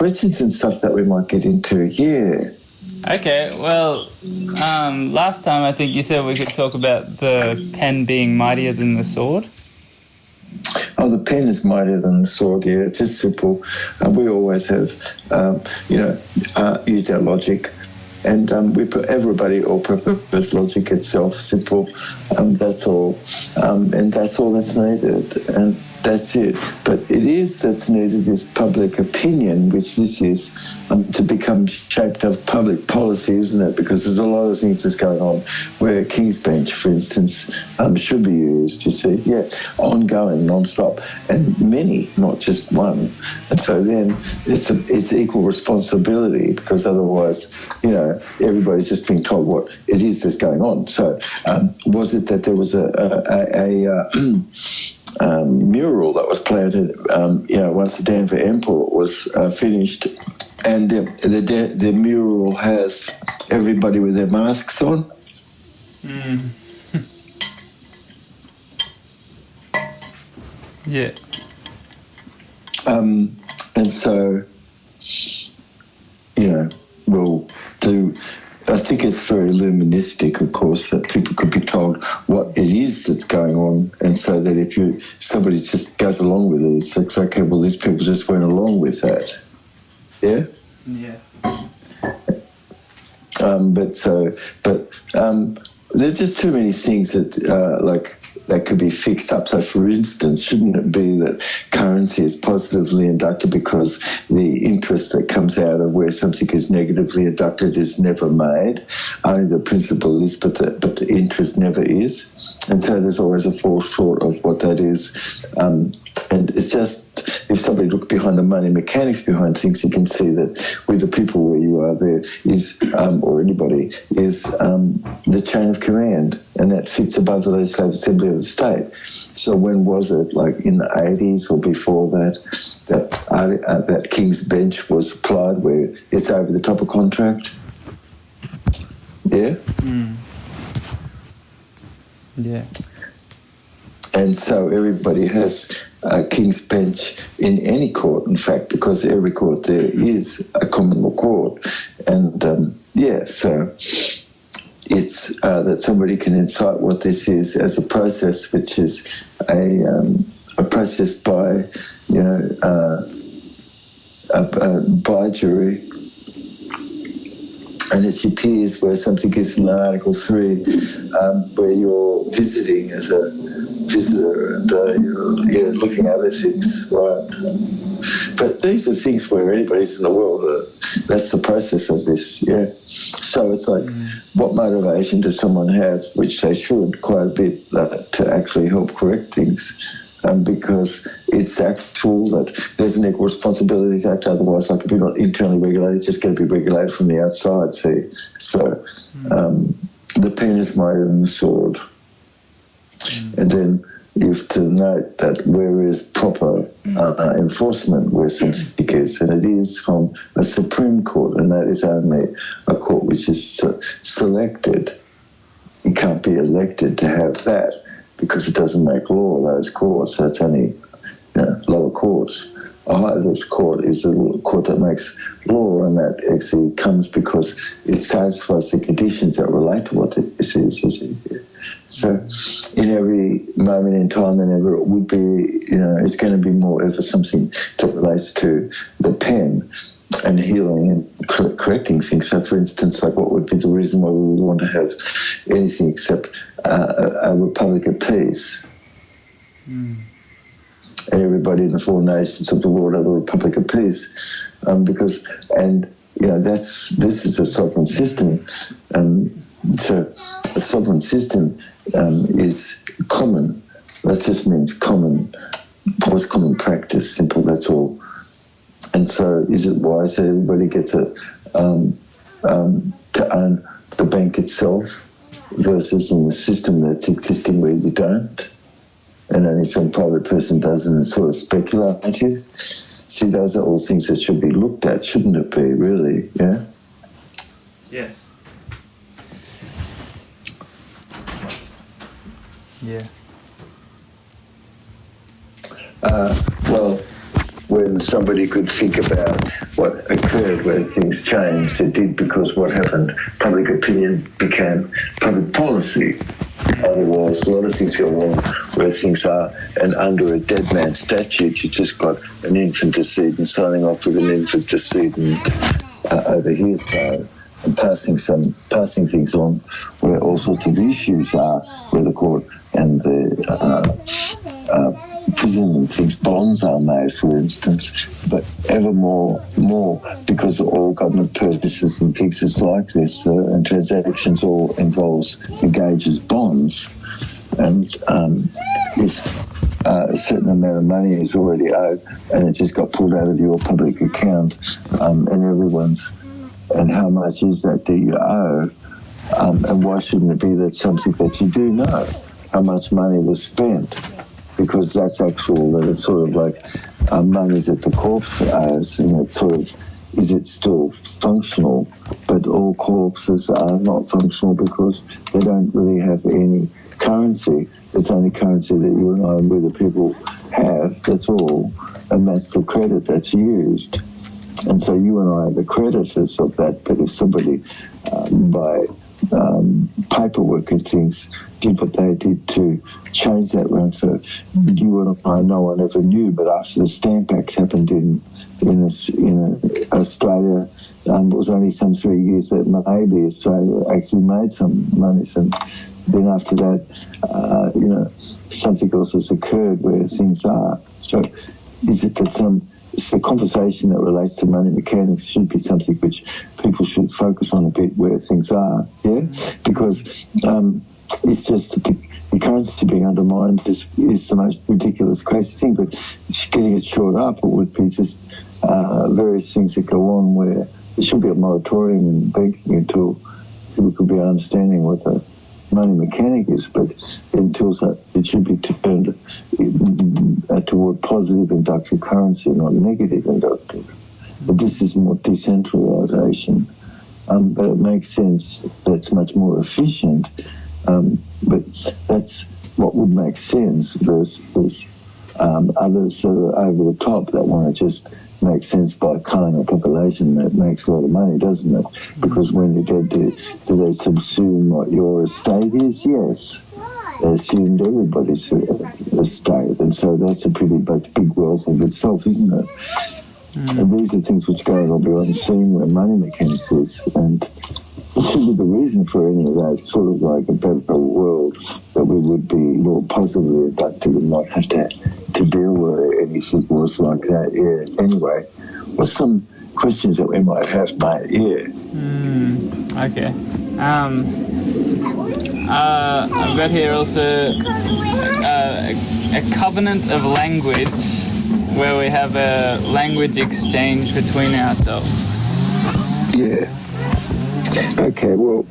questions and stuff that we might get into. Yeah. Okay, well, last time I think you said we could talk about the pen being mightier than the sword. Oh, the pen is mightier than the sword, yeah. It's just simple. We always have, used our logic. And everybody all prefers logic itself, simple. That's all. And that's all that's needed. And that's it. But that's needed is public opinion, which this is to become shaped of public policy, isn't it? Because there's a lot of things that's going on where King's Bench, for instance, should be used, you see. Yeah, ongoing, non-stop. And many, not just one. And so then it's equal responsibility because otherwise, everybody's just being told what it is that's going on. So was it that there was a mural that was planted, once the Denver Airport was finished, and the mural has everybody with their masks on. Mm. Yeah. And so, we'll do. I think it's very illuministic, of course, that people could be told what it is that's going on, and so that if somebody just goes along with it, it's like, okay, well, these people just went along with that. Yeah? Yeah. But there's just too many things that could be fixed up. So, for instance, shouldn't it be that currency is positively inducted because the interest that comes out of where something is negatively inducted is never made? Only the principle is, but the interest never is. And so there's always a fall short of what that is. And it's just, if somebody looked behind the money mechanics behind things, you can see that with the people where you are, there is, or anybody, is the chain of command, and that fits above the Legislative Assembly of the state. So when was it, like in the 80s or before that King's Bench was applied, where it's over the top of contract? Yeah? Mm. Yeah. And so everybody has a King's Bench in any court, in fact, because every court there is a common law court. And, so it's that somebody can incite what this is as a process, which is a process by, by a jury. And it appears where something is in Article 3, where you're visiting as a visitor and you're looking at other things, right? But these are things where anybody's in the world, that's the process of this, yeah. So it's like, what motivation does someone have, which they should quite a bit, to actually help correct things? Because it's actual that there's an Equal Responsibilities Act, otherwise, like if you're not internally regulated, it's just going to be regulated from the outside, see? So the pen is mightier than the sword. And then you have to note that where is proper enforcement where something is, and it is from a Supreme Court, and that is only a court which is selected. You can't be elected to have that, because it doesn't make law, those courts. That's only lower courts. A highest court is the court that makes law, and that actually comes because it satisfies the conditions that relate to what this is, you see. So in every moment in time, whenever it would be, it's going to be more ever something that relates to the pen and healing and correcting things. So, for instance, like what would be the reason why we would want to have anything except a republic of peace? And everybody in the four nations of the world have a republic of peace, this is a sovereign system. So a sovereign system is common. That just means common. What's common practice? Simple. That's all. And so, is it wise that everybody gets to own the bank itself, versus in the system that's existing where you don't, and only some private person does, and it's sort of speculative? See, those are all things that should be looked at, shouldn't it be, really? Yeah? Yes. Yeah. when somebody could think about what occurred when things changed, it did because what happened, public opinion became public policy. Otherwise, a lot of things go wrong where things are, and under a dead man statute, you just got an infant decedent signing off with an infant decedent over here, so, and passing things on where all sorts of issues are, where the court and the prison and things, bonds are made, for instance, but ever more because of all government purposes and things is like this, and transactions all engages bonds, and if a certain amount of money is already owed and it just got pulled out of your public account, and everyone's, and how much is that you owe, and why shouldn't it be that something that you do know how much money was spent? Because that's actual, that it's sort of like money that the corpse owes, and it's sort of, is it still functional? But all corpses are not functional because they don't really have any currency. It's only currency that you and I and we the people have, that's all, and that's the credit that's used. And so you and I are the creditors of that, but if somebody, by paperwork and things, did what they did to change that round. So you and I, no one ever knew, but after the Stamp Act happened in Australia, it was only some 3 years that maybe Australia actually made some money. And then after that, something else has occurred where things are. So is it that it's the conversation that relates to money mechanics should be something which people should focus on a bit, where things are, yeah? Because it's just that the currency being undermined is the most ridiculous, crazy thing, but getting it shored up, it would be just various things that go on where there should be a moratorium and banking until people could be understanding what the money mechanic is, but until it should be turned toward positive inductive currency, not negative inductive. But this is more decentralisation. But it makes sense. That's much more efficient. But that's what would make sense versus others that are over the top that want to just make sense by culling a population that makes a lot of money, doesn't it? Because when you're dead, do they subsume what your estate is? Yes. They assumed everybody's estate, and so that's a pretty big wealth of itself, isn't it? And these are things which go a lot beyond seeing where money mechanics is, and it should be the reason for any of that, sort of like a better world, that we would be more positively inductive and not have to deal with anything was like that. Yeah. Anyway, what's some questions that we might have, mate? Yeah. Okay. I've got here also a covenant of language, where we have a language exchange between ourselves. Yeah. Okay, well,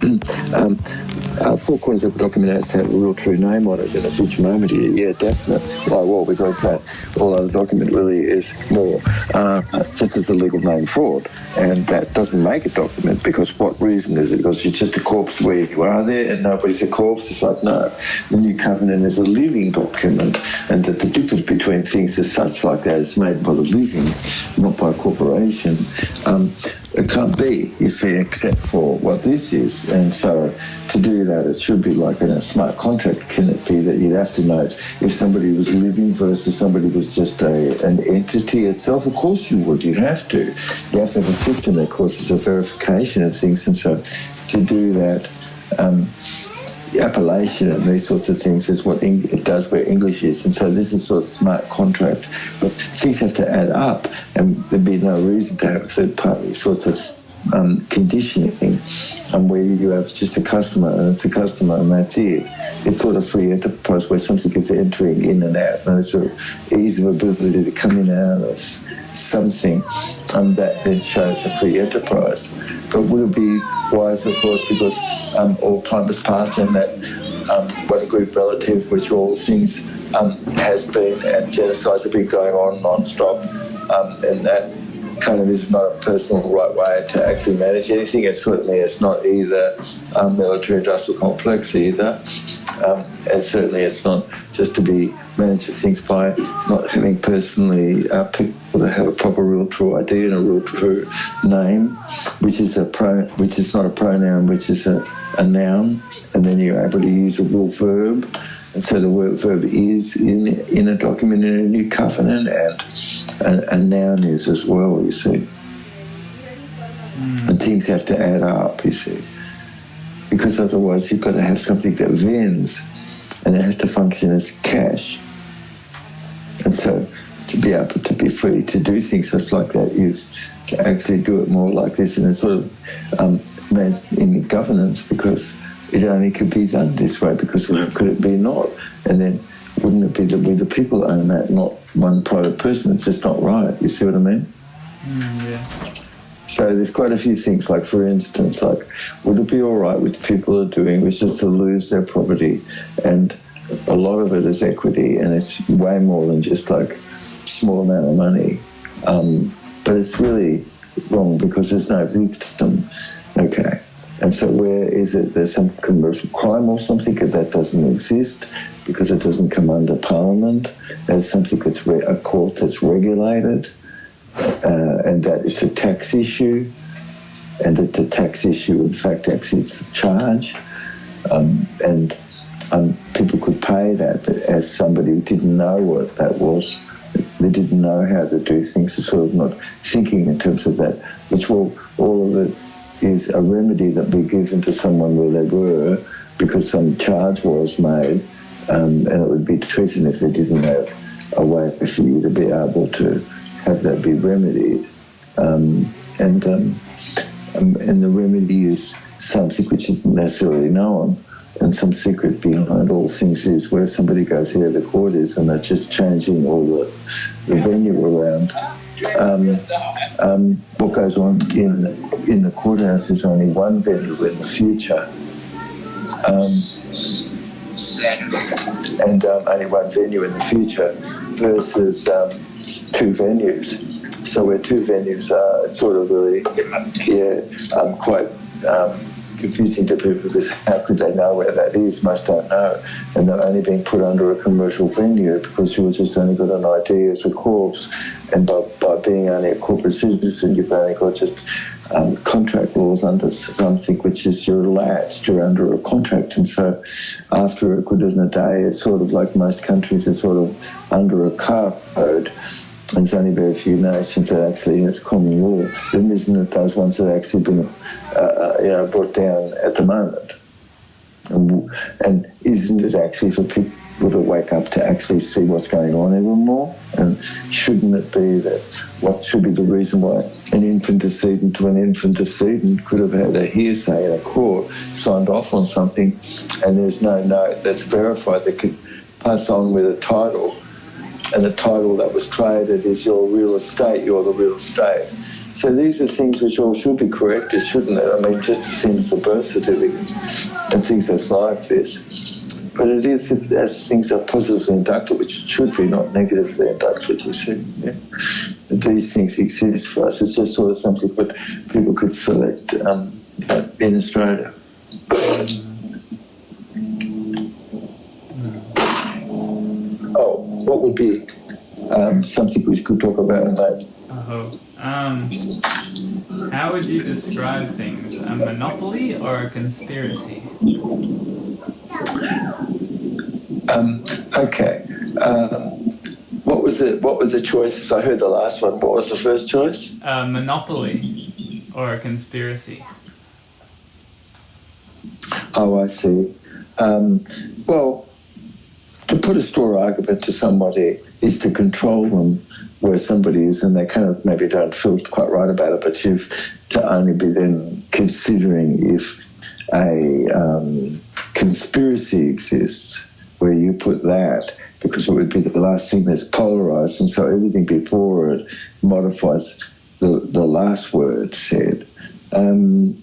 Four Corners of a document has to have a real true name on it in a future moment here. Yeah, definitely. Why? Well, because that all other document really is more just as a legal name fraud, and that doesn't make a document, because what reason is it? Because you're just a corpse where you are there and nobody's a corpse. It's like, no, the new covenant is a living document, and that the difference between things is such like that is made by the living, not by a corporation. It can't be, you see, except for what this is. And so to do that, it should be like in a smart contract. Can it be that you'd have to note if somebody was living versus somebody was just an entity itself? Of course you would. You'd have to. You have to have a system that causes a verification of things. And so to do that, appellation and these sorts of things is what it does where English is. And so this is sort of smart contract. But things have to add up, and there'd be no reason to have third-party sorts of conditioning where you have just a customer, and it's a customer and that's it. It's sort of free enterprise where something is entering in and out, and there's sort of ease of ability to come in and out of something, that then shows a free enterprise. But would it be wise, of course, because all time has passed, and that one group relative, which all things has been, and genocides have been going on non-stop, and that kind of is not a personal right way to actually manage anything. And certainly it's not either military-industrial complex either. And certainly it's not just to be managed things by not having personally people that have a proper realtor ID and a realtor name, which is not a pronoun, which is a noun, and then you're able to use a real verb. And so the word verb is in a document in a new covenant, and a noun is as well, you see. And things have to add up, you see. Because otherwise you've got to have something that vends, and it has to function as cash. And so to be able to be free to do things just like that is to actually do it more like this, and it's sort of in governance, because it only could be done this way, because could it be not? And then wouldn't it be that we the people own that, not one private person? It's just not right. You see what I mean? Yeah. So there's quite a few things, like for instance, like would it be all right with people are doing, which is to lose their property, and a lot of it is equity, and it's way more than just like small amount of money. But it's really wrong because there's no victim. Okay. And so where is it? There's some commercial crime or something that doesn't exist because it doesn't come under Parliament. There's something that's a court that's regulated, and that it's a tax issue, and that the tax issue, in fact, actually it's a charge, and people could pay that, but as somebody who didn't know what that was, they didn't know how to do things, they're sort of not thinking in terms of that, which all of it is a remedy that we give into someone where they were because some charge was made, and it would be treason if they didn't have a way for you to be able to have that be remedied. And the remedy is something which isn't necessarily known, and some secret behind all things is where somebody goes, here the court is, and they're just changing all the venue around. What goes on in the courthouse is only one venue in the future, and only one venue in the future versus two venues. So where two venues are, it's sort of really, quite confusing to people, because how could they know where that is? Most don't know, and they're only being put under a commercial venue because you've just only got an ID as a corpse, and by being only a corporate citizen, you've only got just contract laws under something which is you're under a contract, and so after a good in a day, it's sort of like most countries are sort of under a code. And there's only very few nations that actually has common law. And isn't it those ones that have actually been brought down at the moment? And isn't it actually for people to wake up to actually see what's going on even more? And shouldn't it be that what should be the reason why an infant decedent to an infant decedent could have had a hearsay in a court, signed off on something, and there's no note that's verified that could pass on with a title, and the title that was traded is your real estate, you're the real estate. So these are things which all should be corrected, shouldn't it? I mean, just the same as the birth certificate and things that's like this. But it is as things are positively inducted, which should be, not negatively inducted, you see. Yeah? These things exist for us. It's just sort of something that people could select in Australia. What would be something we could talk about in that? How would you describe things? A monopoly or a conspiracy? Okay. What was the choices? I heard the last one. What was the first choice? Monopoly or a conspiracy? Oh, I see. Well, to put a straw argument to somebody is to control them where somebody is, and they kind of maybe don't feel quite right about it, but you've to only be then considering if a conspiracy exists where you put that, because it would be the last thing that's polarised, and so everything before it modifies the last word said. And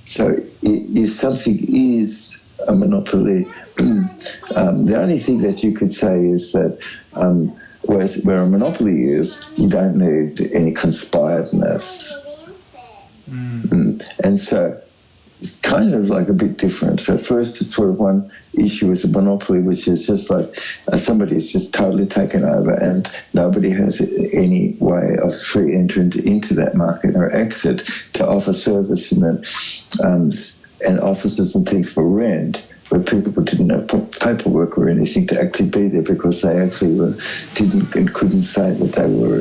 so if something is a monopoly, the only thing that you could say is that where a monopoly is, you don't need any conspiredness. And so it's kind of like a bit different. So first, it's sort of one issue is a monopoly, which is just like somebody's just totally taken over, and nobody has any way of free entrance into that market or exit to offer service and offices and things for rent, where people didn't have paperwork or anything to actually be there because they actually didn't and couldn't say that they were,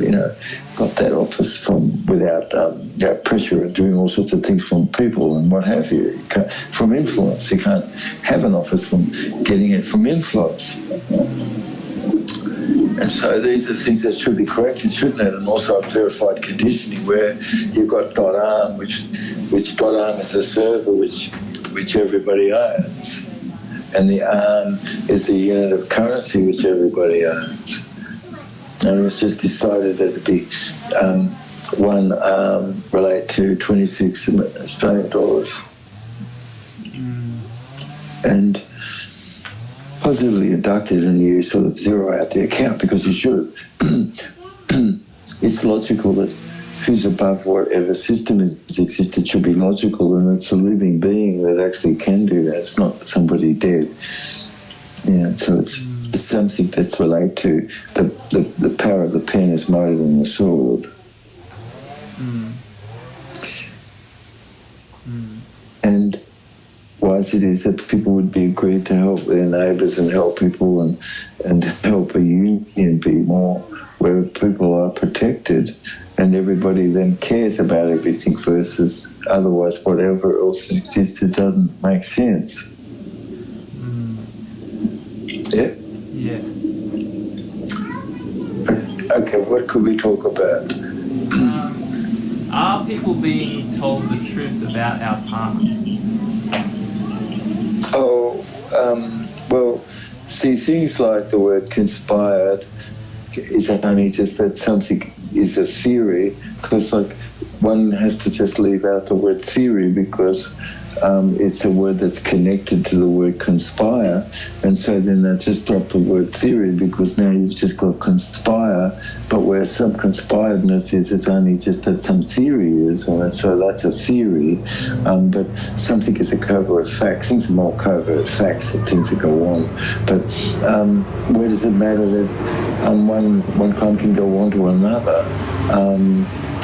got that office from without pressure and doing all sorts of things from people and what have you. From influence. You can't have an office from getting it from influence. And so these are things that should be corrected, shouldn't it? And also verified conditioning where you've got .arm, which .arm is a server which everybody owns. And the arm is the unit of currency which everybody owns. And it was just decided that it'd be one arm relate to 26 Australian dollars. And positively inducted, and you sort of zero out the account because you should. It's logical that who's above whatever system has existed should be logical, and it's a living being that actually can do that. It's not somebody dead. Yeah, so it's something that's related to the power of the pen is mightier than the sword. And wise it is that people would be agreed to help their neighbours and help people and help a union be more where people are protected and everybody then cares about everything versus otherwise whatever else exists, it doesn't make sense. Yeah? Yeah. Okay, what could we talk about? Are people being told the truth about our past? Well, see, things like the word conspired is only just that something is a theory, because like one has to just leave out the word theory because it's a word that's connected to the word conspire, and so then they just drop the word theory because now you've just got conspire, but where some conspiredness is, it's only just that some theory is, and so that's a theory, but something is a covert fact. Things are more covert facts that things that go on, but where does it matter that one crime can go on to another?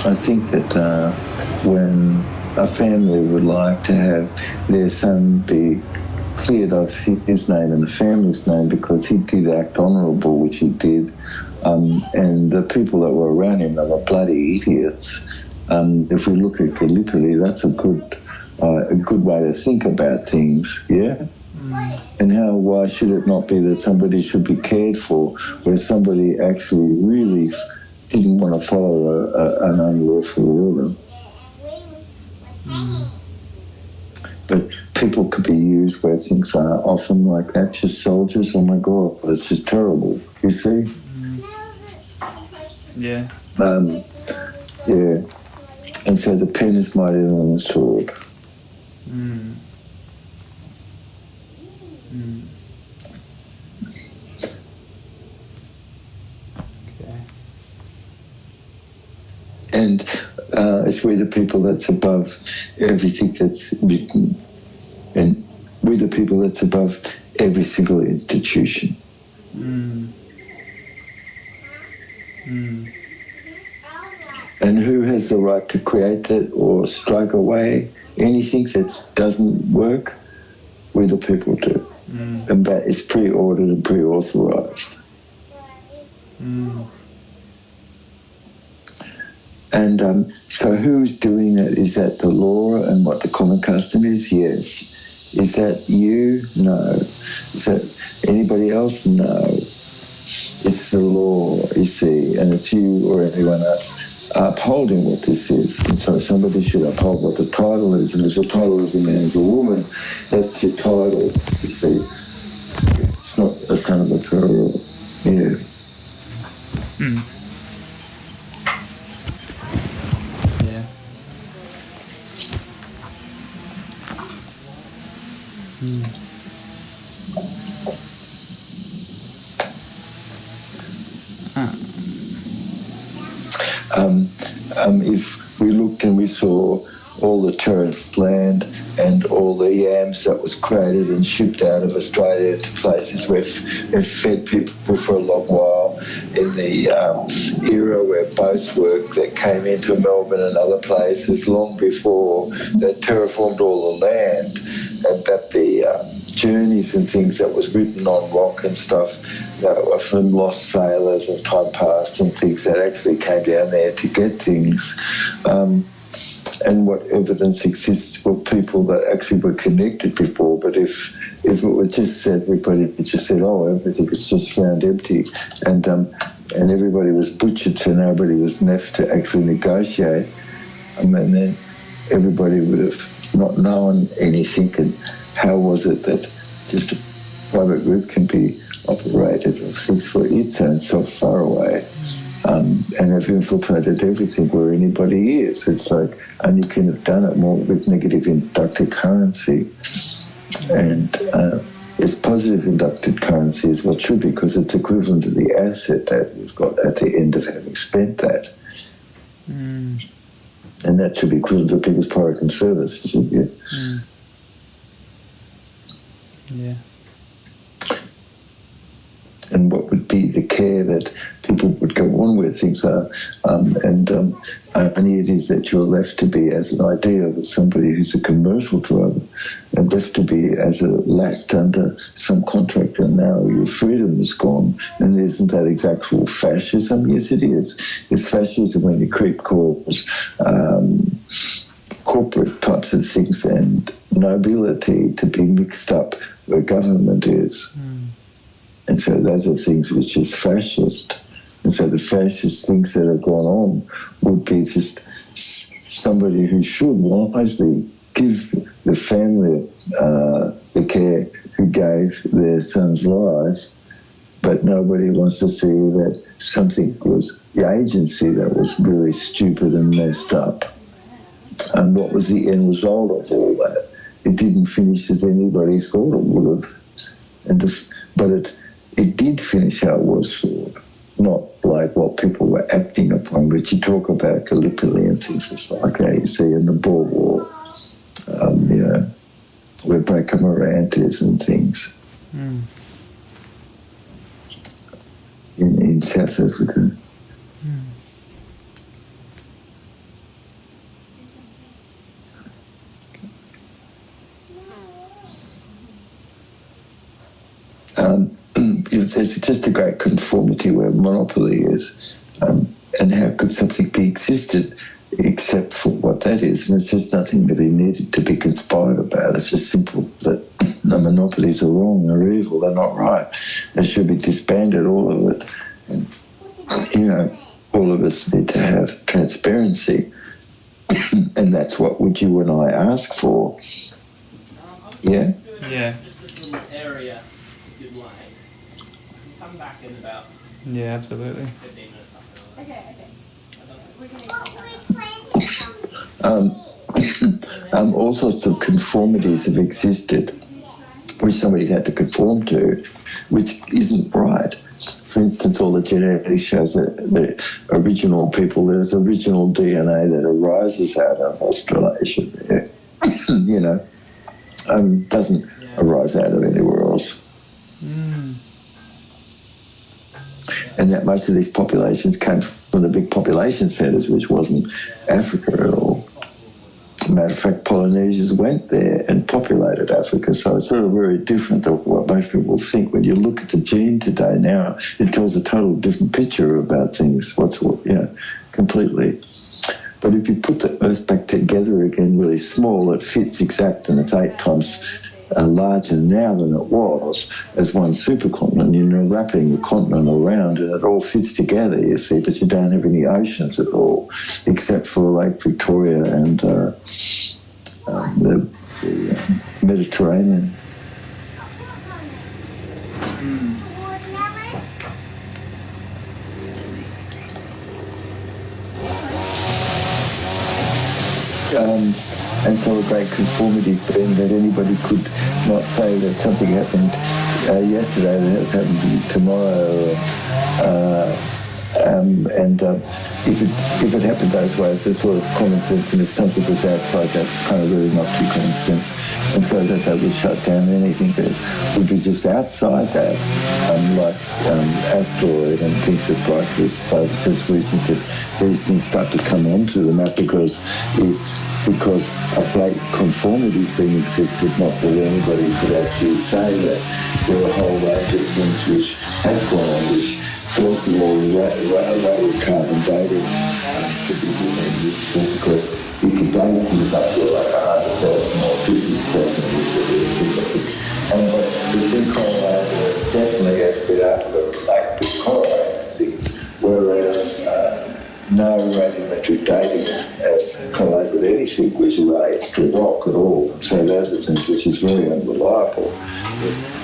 I think that when a family would like to have their son be cleared of his name and the family's name because he did act honourable, which he did, and the people that were around him, they were bloody idiots. If we look at it literally, that's a good way to think about things, yeah? And why should it not be that somebody should be cared for where somebody actually really didn't want to follow an unlawful order? But people could be used where things are often like that, just soldiers, oh my God, it's just terrible, you see? Yeah. Yeah. And so the pen is mightier than the sword. Okay. And it's we're the people that's above everything that's written, and we're the people that's above every single institution. And who has the right to create that or strike away anything that doesn't work? We the people do. And that is pre-ordered and pre-authorised. And so who's doing that? Is that the law and what the common custom is? Yes. Is that you? No. Is that anybody else? No. It's the law, you see, and it's you or anyone else upholding what this is. And so somebody should uphold what the title is, and if the title is a man, is a woman, that's your title, you see. It's not a son of a pearl. Yeah. Yeah. If we looked and we saw all the terraced land and all the yams that was created and shipped out of Australia to places where it fed people for a long while. In the era where boats worked that came into Melbourne and other places long before that terraformed all the land, and that the journeys and things that was written on rock and stuff that were from lost sailors of time past and things that actually came down there to get things. And what evidence exists of people that actually were connected before, but if it were just everybody just said, oh, everything is just found empty, and everybody was butchered so nobody was left to actually negotiate, and then everybody would have not known anything. And how was it that just a private group can be operated or thinks for its own so far away? And have infiltrated everything where anybody is. It's like, and you can have done it more with negative inducted currency. And it's positive inducted currency is what should be, because it's equivalent to the asset that we've got at the end of having spent that. And that should be equivalent to people's product and service, isn't it? Yeah. And what would be the care that people would go on where things are, and only it is that you're left to be as an ideal as somebody who's a commercial driver, and left to be as a latched under some contract, and now your freedom is gone. And isn't that exactly fascism? Yes, it is. It's fascism when you creep calls corporate types of things and nobility to be mixed up where government is. And so those are things which is fascist. And so the fascist things that have gone on would be just somebody who should wisely give the family the care who gave their son's life, but nobody wants to see that something was the agency that was really stupid and messed up. And what was the end result of all that? It didn't finish as anybody thought it would have. But it did finish how it was thought, not like what people were acting upon, which you talk about Gallipoli and things. It's like how you see in the Boer War, where Breaker Morant is and things in South Africa. There's just a great conformity where monopoly is, and how could something be existed except for what that is? And it's just nothing really needed to be conspired about. It's just simple that the monopolies are wrong, they're evil, they're not right. They should be disbanded, all of it. And, all of us need to have transparency, and that's what would you and I ask for. Yeah? Yeah. Just this little area, if you'd like. Come back in about Yeah, absolutely. 15 minutes after. Okay. All sorts of conformities have existed which somebody's had to conform to, which isn't right. For instance, all the genetics shows that the original people, there's original DNA that arises out of Australasia there, doesn't arise out of anywhere else. And that most of these populations came from the big population centres, which wasn't Africa at all. Matter of fact, Polynesians went there and populated Africa, so it's sort of very different than what most people think. When you look at the gene today now, it tells a total different picture about things, completely. But if you put the Earth back together again really small, it fits exact, and it's 8 times larger now than it was as one supercontinent. You're wrapping the continent around and it all fits together, you see, but you don't have any oceans at all, except for Lake Victoria and the Mediterranean. And so a great conformity's been that anybody could not say that something happened yesterday that has happened tomorrow, If it happened those ways, it's sort of common sense, and if something was outside that, it's kind of really not too common sense. And so that would shut down anything that would be just outside that, like asteroid and things just like this. So it's just recent that these things start to come onto the map because a blatant conformity is being existed, not that anybody could actually say that there are a whole range of things which have gone on, which first of all, radiocarbon dating could be really useful because you could date things up to like 100,000 or 50,000 years of and the big correlator definitely has been able to relate to correlated things, whereas no radiometric dating has correlated with anything which relates to rock at all. So those are things which is very unreliable.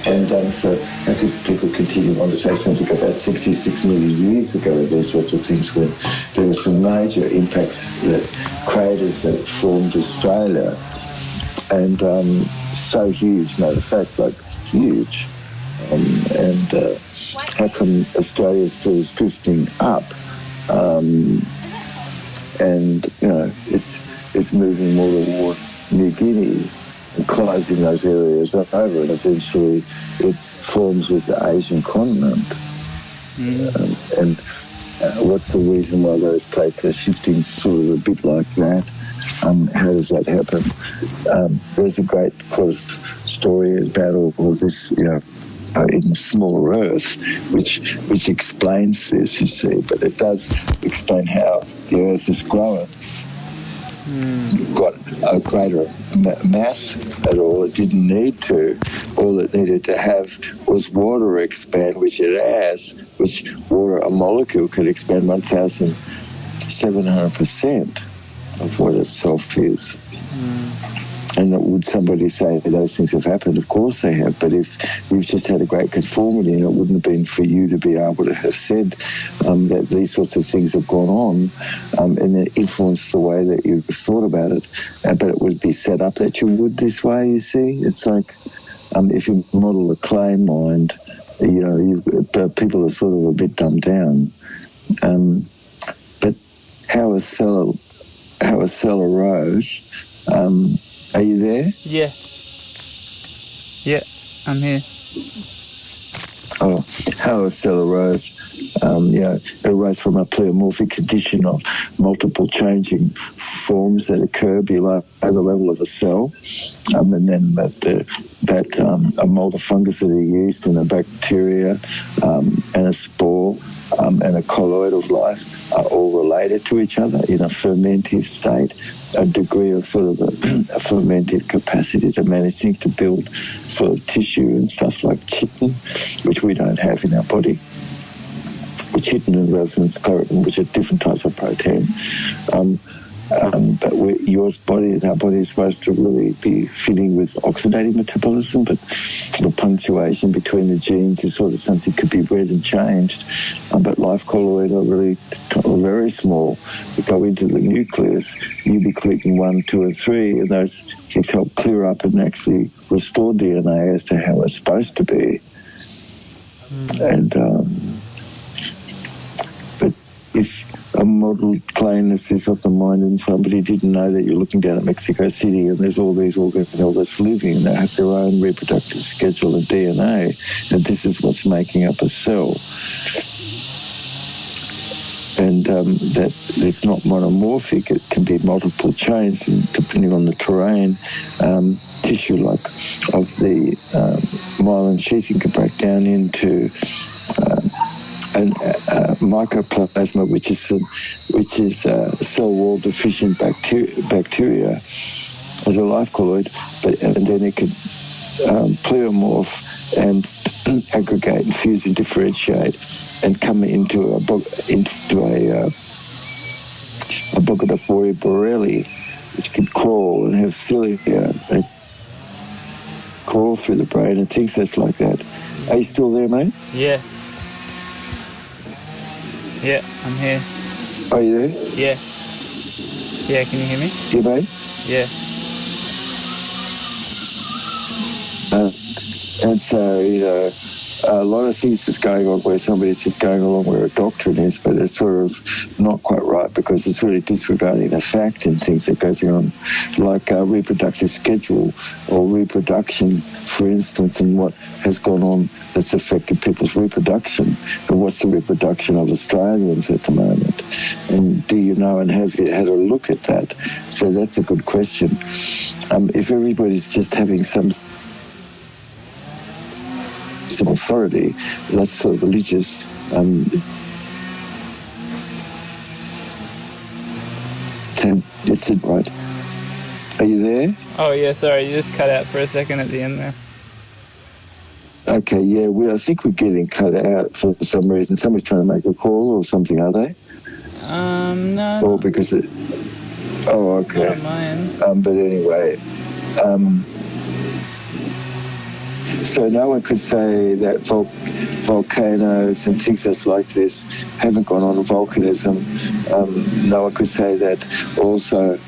And so how could people continue on to say something about 66 million years ago, those sorts of things, when there were some major impacts, that craters that formed Australia, and so huge, matter of fact, like huge. How come Australia still is drifting up? And, you know, it's moving more toward New Guinea, and closing those areas over, and eventually it forms with the Asian continent. What's the reason why those plates are shifting sort of a bit like that? How does that happen? There's a great story about all this, you know, in smaller Earth, which explains this, you see, but it does explain how the Earth is growing. Got a greater mass at all. It didn't need to. All it needed to have was water expand, which it has, which water, a molecule, could expand 1,700% of what itself is. And would somebody say that those things have happened? Of course they have. But if we've just had a great conformity, and it wouldn't have been for you to be able to have said that these sorts of things have gone on, and it influenced the way that you've thought about it, but it would be set up that you would this way, you see. It's like if you model a clay mind, you know, people are sort of a bit dumbed down. But how a cell arose... are you there? Yeah. Yeah, I'm here. Oh, how a cell arose. It arose from a pleomorphic condition of multiple changing forms that occur below the level of a cell. And then a mold of fungus that are used in a bacteria and a spore and a colloidal life are all related to each other in a fermentive state, a degree of sort of a fermentive capacity to manage things, to build sort of tissue and stuff like chitin, which we don't have in our body. Chitin and resonance keratin, which are different types of protein. But our body is supposed to really be fitting with oxidative metabolism, but the punctuation between the genes is sort of something could be read and changed. But life colloid are really very small. They go into the nucleus, ubiquitin 1, 2, and 3, and those things help clear up and actually restore DNA as to how it's supposed to be. But if a model plainness is of the mind and somebody didn't know that you're looking down at Mexico City and there's all these organelles living and they have their own reproductive schedule and DNA, and this is what's making up a cell. And that it's not monomorphic, it can be multiple chains, and depending on the terrain, tissue like of the myelin sheathing can break down into mycoplasma, which is cell wall deficient bacteria as a life colloid, and then it could pleomorph and aggregate and fuse and differentiate and come into a Bogomophoria borrelli, which could crawl and have cilia and crawl through the brain and things that's like that. Are you still there, mate? Yeah. Yeah, I'm here. Are you there? Yeah. Yeah, can you hear me? Yeah, mate? Yeah. And so, a lot of things is going on where somebody's just going along where a doctrine is, but it's sort of not quite right because it's really disregarding the fact and things that goes on, like reproductive schedule or reproduction, for instance, and what has gone on that's affected people's reproduction. And what's the reproduction of Australians at the moment? And do you know and have you had a look at that? So that's a good question. If everybody's just having some authority, that's sort of religious. It's it, right? Are you there? Oh yeah, sorry, you just cut out for a second at the end there. Okay, yeah, I think we're getting cut out for some reason. Somebody's trying to make a call or something, are they? No. Or because it... Oh, okay. Not on my end. But anyway... So no one could say that volcanoes and things that's like this haven't gone on volcanism. No one could say that also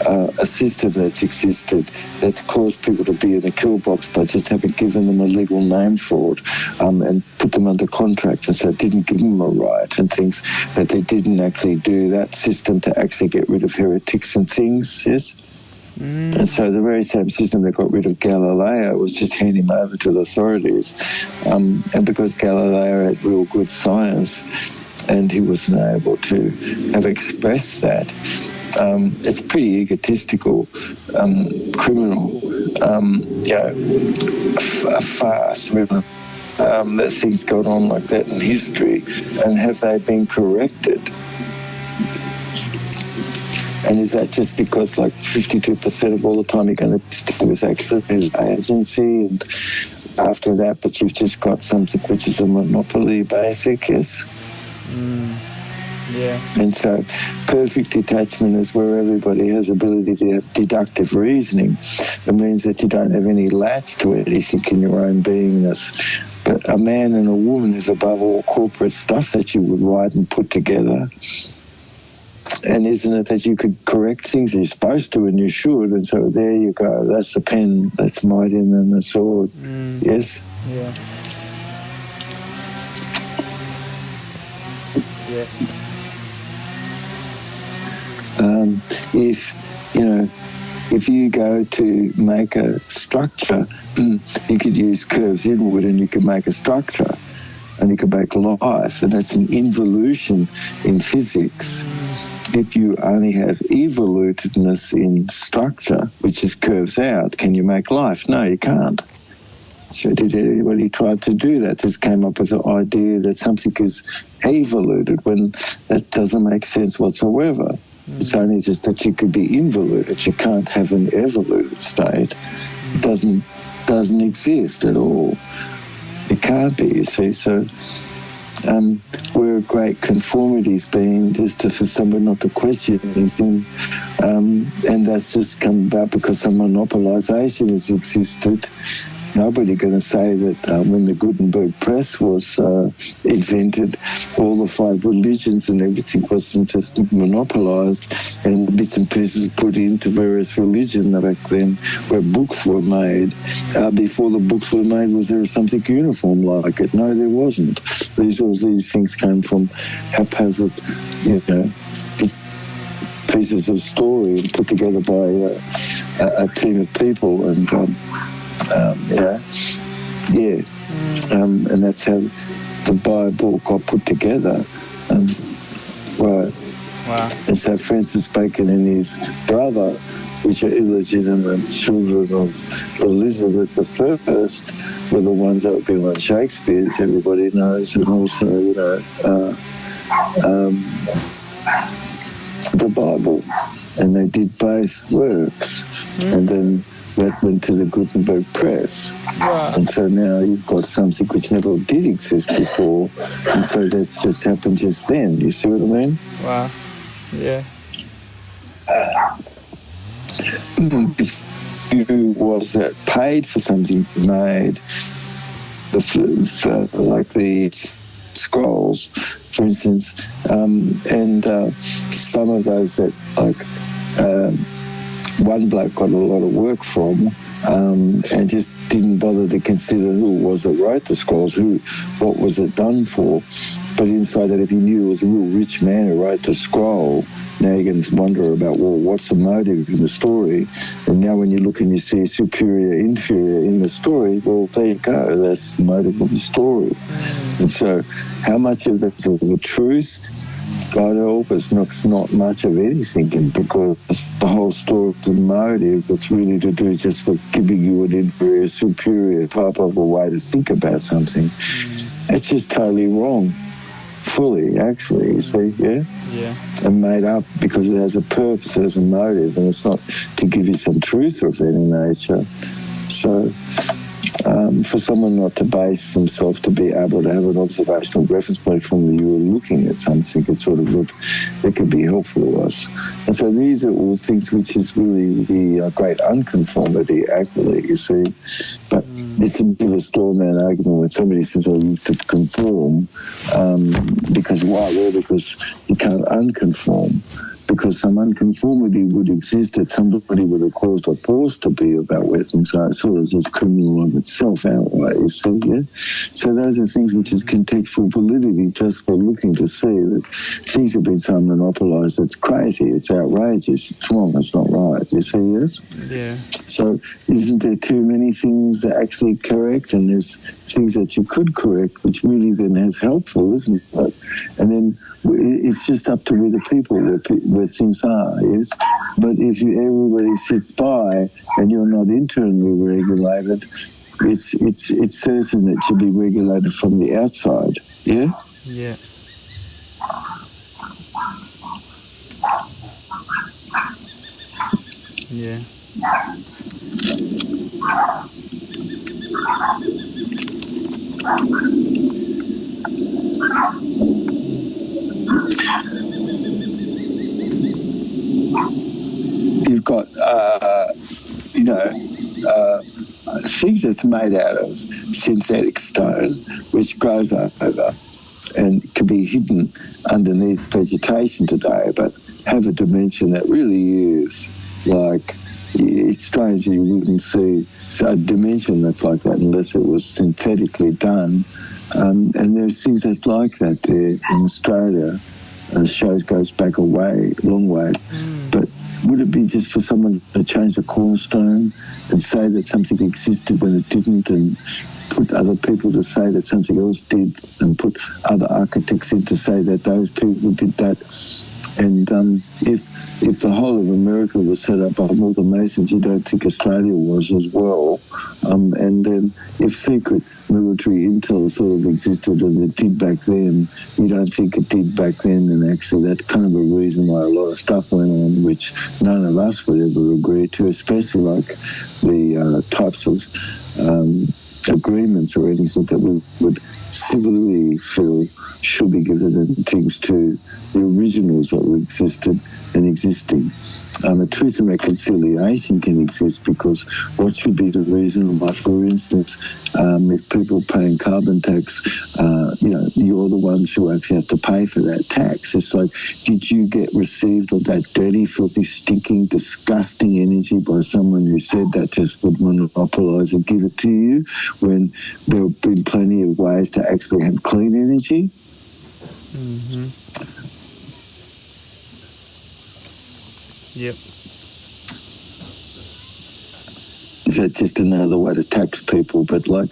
a system that's existed that's caused people to be in a kill box by just having given them a legal name for it and put them under contract, and so it didn't give them a right and things, that they didn't actually do that system to actually get rid of heretics and things, yes? And so the very same system that got rid of Galileo was just handing him over to the authorities. And because Galileo had real good science and he wasn't able to have expressed that, it's pretty egotistical, criminal, a farce, really, that things got on like that in history. And have they been corrected? And is that just because like 52% of all the time you're going to stick with accident agency and after that, but you've just got something which is a monopoly basic, yes? Yeah. And so perfect detachment is where everybody has ability to have deductive reasoning. It means that you don't have any latch to anything in your own beingness. But a man and a woman is above all corporate stuff that you would write and put together. And isn't it that you could correct things you're supposed to and you should, and so there you go. That's the pen, that's Mightier and the sword. Yes? Yeah. Yes. If you go to make a structure, you could use curves inward and you could make a structure and you could make life, and that's an involution in physics. If you only have evolutedness in structure, which is curves out, can you make life? No, you can't. So did anybody try to do that? Just came up with the idea that something is evoluted when that doesn't make sense whatsoever. It's only just that you could be involuted. You can't have an evoluted state. It doesn't exist at all. It can't be, you see. So we're a great conformities being, just for someone not to question anything. And that's just come about because some monopolisation has existed. Nobody going to say that when the Gutenberg press was invented, all the 5 religions and everything wasn't just monopolised and bits and pieces put into various religions back then, where books were made. Before the books were made, was there something uniform like it? No, there wasn't. All these things came from haphazard, pieces of story and put together by a team of people, and and that's how the Bible got put together. Right. Wow. And so Francis Bacon and his brother, which are illegitimate children of Elizabeth I, were the ones that would be like Shakespeare's, everybody knows, and also, the Bible. And they did both works. And then that went to the Gutenberg press. Wow. And so now you've got something which never did exist before. And so that's just happened just then. You see what I mean? Wow. Yeah. Who was that paid for something made, like the scrolls, for instance, and some of those that one bloke got a lot of work from, and just didn't bother to consider who it was that wrote the scrolls, what was it done for. But inside that, if he knew it was a real rich man who wrote the scroll, now you can wonder about, well, what's the motive in the story? And now when you look and you see superior, inferior in the story, well, there you go. That's the motive of the story. And so how much of that's the truth? God help us, not much of anything, because the whole story of the motive, it's really to do just with giving you an inferior, superior type of a way to think about something. It's just totally wrong. Fully, actually, you see, yeah? Yeah. And made up because it has a purpose, it has a motive, and it's not to give you some truth of any nature. So, for someone not to base themselves to be able to have an observational reference point from when you were looking at something, it could be helpful to us. And so these are all things which is really the great unconformity, actually, you see. But it's a bit of a strawman argument when somebody says, oh, you have to conform. Because why? Well, because you can't unconform. Because some unconformity would exist that somebody would have caused a pause to be about where things are. It's sort of just criminal of itself outright, you see, yeah? So those are things which is contextual validity just for looking to see that things have been so monopolised. It's crazy, it's outrageous, it's wrong, it's not right, you see, yes? Yeah. So isn't there too many things that actually correct, and there's things that you could correct, which really then is helpful, isn't it? And then it's just up to where the people, where things are, yes? But if everybody sits by and you're not internally regulated, it's certain that it should be regulated from the outside, yeah? Yeah. Yeah. You've got, things that's made out of synthetic stone, which grows over and can be hidden underneath vegetation today, but have a dimension that really is like, it's strange you wouldn't see a dimension that's like that unless it was synthetically done. And there's things that's like that there in Australia. The show goes back a long way. But would it be just for someone to change the cornerstone and say that something existed when it didn't, and put other people to say that something else did, and put other architects in to say that those people did that? And if the whole of America was set up by all the Masons, you don't think Australia was as well? And then if secret military intel sort of existed and it did back then, you don't think it did back then, and actually that's kind of a reason why a lot of stuff went on which none of us would ever agree to, especially like the types of agreements or anything that we would civilly feel should be given and things to the originals that were existed and existing. A truth and reconciliation can exist because what should be the reason why, for instance, if people are paying carbon tax, you're the ones who actually have to pay for that tax. It's like, did you get received of that dirty, filthy, stinking, disgusting energy by someone who said that just would monopolise and give it to you when there have been plenty of ways to actually have clean energy? Mm-hmm. Yep. Is that just another way to tax people? But what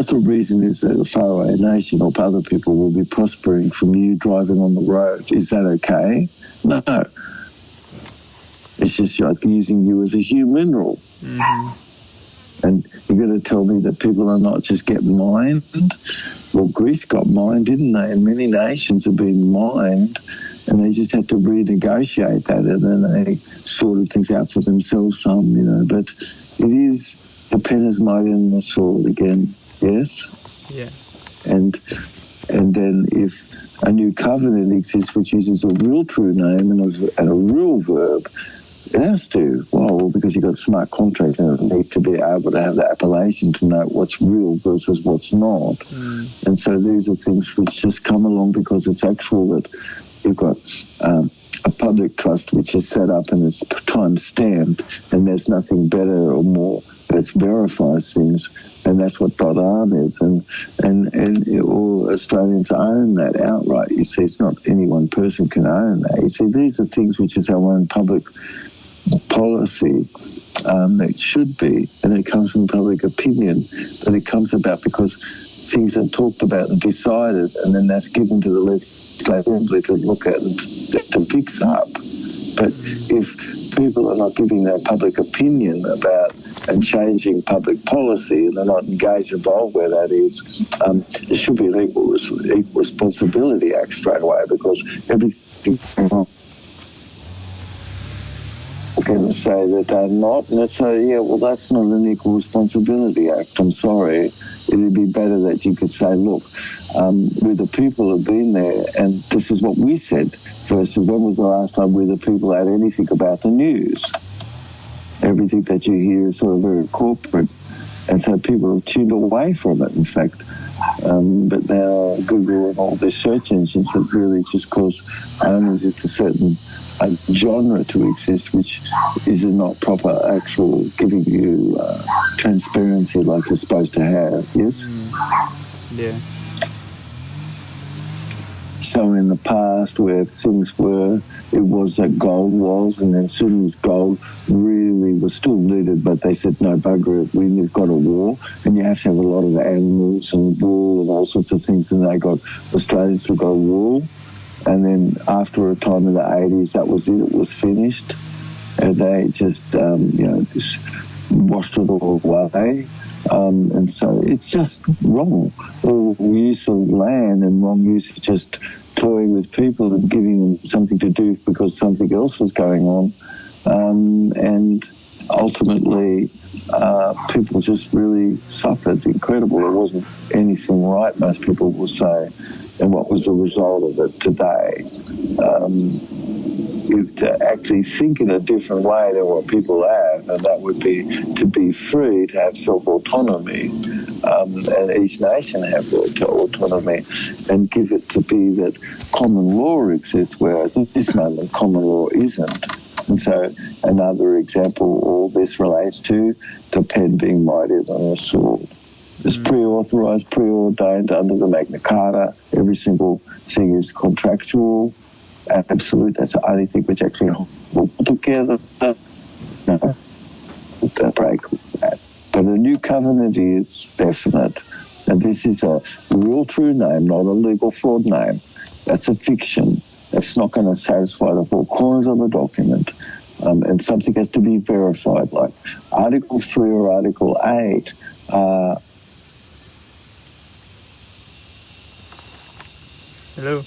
the reason is that the Faroe Nation or other people will be prospering from you driving on the road? Is that okay? No. It's just like using you as a human mineral. Mm-hmm. And you're going to tell me that people are not just getting mined? Well, Greece got mined, didn't they? And many nations have been mined, and they just had to renegotiate that, and then they sorted things out for themselves, But it is the pen is mightier than the sword again, yes? Yeah. And then if a new covenant exists which uses a real true name and a real verb, it has to. Well, because you've got a smart contract and it needs to be able to have the appellation to know what's real versus what's not. And so these are things which just come along because it's actual that you've got a public trust which is set up and is time stamped, and there's nothing better or more that verifies things, and that's what .arm is, and all Australians own that outright. You see, it's not any one person can own that. You see, these are things which is our own public policy. That should be, and it comes from public opinion, but it comes about because things are talked about and decided, and then that's given to the legislative assembly to look at and to fix up. But if people are not giving their public opinion about and changing public policy, and they're not engaged, involved where that is, it should be an equal responsibility act straight away, because everything wrong. Going to say that they're not, and let's say, yeah, well, that's not an equal responsibility act. I'm sorry. It'd be better that you could say, look, we the people have been there, and this is what we said versus when was the last time we the people had anything about the news? Everything that you hear is sort of very corporate, and so people have tuned away from it, in fact. But now Google and all their search engines have really just caused owners just a certain genre to exist, which is not proper actual giving you transparency like you're supposed to have, yes? Yeah. So in the past where things were, it was that gold was, and then as soon as gold really was still needed, but they said, no, bugger it, we've got a war, and you have to have a lot of animals and wool and all sorts of things, and Australians still got wool. And then after a time in the 80s, that was it was finished. And they just, just washed it all away. And so it's just wrong. All use of land and wrong use of just toying with people and giving them something to do because something else was going on. And ultimately, people just really suffered incredible. There wasn't anything right, most people will say. And what was the result of it today? Is to actually think in a different way than what people have, and that would be to be free, to have self-autonomy, and each nation have autonomy, and give it to be that common law exists, where at this moment common law isn't. And so another example all this relates to the pen being mightier than a sword. It's pre-authorised, preordained under the Magna Carta. Every single thing is contractual, absolute. That's the only thing which actually holds together. No, don't break that. But a new covenant is definite. And this is a real true name, not a legal fraud name. That's a fiction. That's not going to satisfy the four corners of a document. And something has to be verified, like Article 3 or Article 8 Hello.